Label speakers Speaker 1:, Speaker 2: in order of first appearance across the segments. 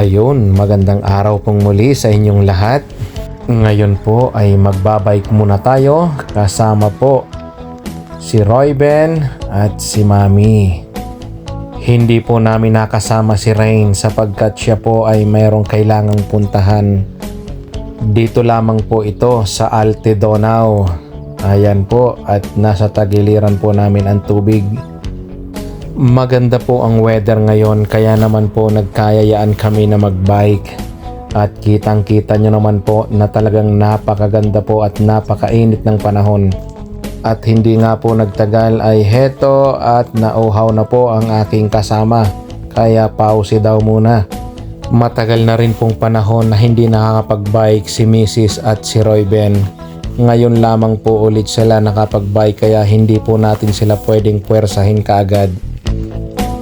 Speaker 1: Ayun, magandang araw pong muli sa inyong lahat. Ngayon po ay magbabike muna tayo kasama po si Royben at si Mami. Hindi po namin nakasama si Rain sapagkat siya po ay mayroong kailangang puntahan. Dito lamang po ito sa Alte Donau. Ayan po, at nasa tagiliran po namin ang tubig. Maganda po ang weather ngayon, kaya naman po nagkayayaan kami na magbike. At kitang kita nyo naman po na talagang napakaganda po at napakainit ng panahon. At hindi nga po nagtagal ay heto at nauhaw na po ang aking kasama, kaya pause daw muna. Matagal na rin pong panahon na hindi nakakapagbike si Mrs. at si Royben. Ngayon lamang po ulit sila nakapagbike, kaya hindi po natin sila pwedeng puwersahin kaagad.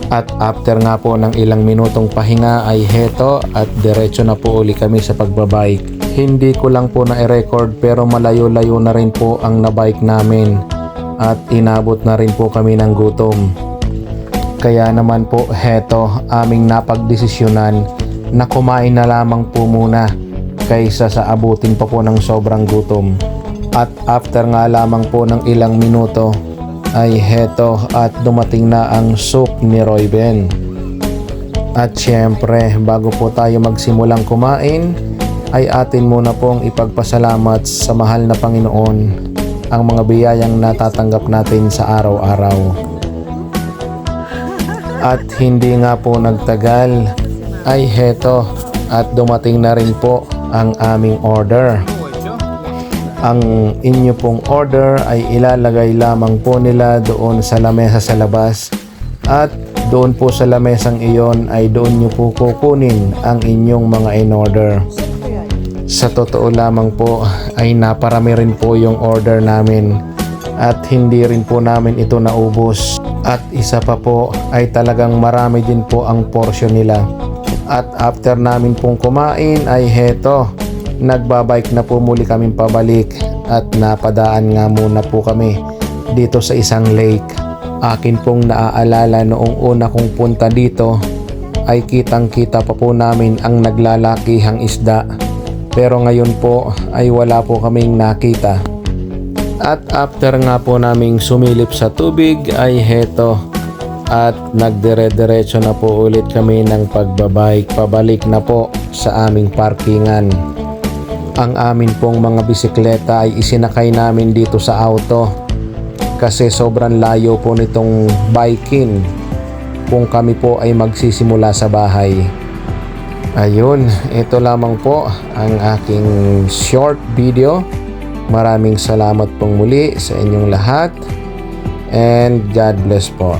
Speaker 1: At after nga po ng ilang minutong pahinga ay heto at diretso na po uli kami sa pagbabike. Hindi ko lang po na-record pero malayo-layo na rin po ang nabike namin at inabot na rin po kami ng gutom. Kaya naman po heto, aming napagdesisyonan na kumain na lamang po muna kaysa sa abutin pa po ng sobrang gutom. At after nga lamang po ng ilang minuto ay heto at dumating na ang soup ni Royben. At syempre, bago po tayo magsimulang kumain ay atin muna pong ipagpasalamat sa mahal na Panginoon ang mga biyayang natatanggap natin sa araw-araw. At hindi nga po nagtagal ay heto at dumating na rin po ang aming order. Ang inyo pong order ay ilalagay lamang po nila doon sa lamesa sa labas, at doon po sa lamesang iyon ay doon nyo po kukunin ang inyong mga in-order. Sa totoo lamang po ay naparami rin po yung order namin at hindi rin po namin ito naubos, at isa pa po ay talagang marami din po ang portion nila. At after namin pong kumain ay heto, nagbabike na po muli kaming pabalik at napadaan nga muna po kami dito sa isang lake. Akin pong naaalala noong una kong punta dito ay kitang kita pa po namin ang naglalakihang isda, pero ngayon po ay wala po kaming nakita. At after nga po naming sumilip sa tubig ay heto at nagdire-diretso na po ulit kami ng pagbabike pabalik na po sa aming parkingan. Ang amin pong mga bisikleta ay isinakay namin dito sa auto kasi sobrang layo po nitong biking kung kami po ay magsisimula sa bahay. Ayun, ito lamang po ang aking short video. Maraming salamat pong muli sa inyong lahat and God bless po.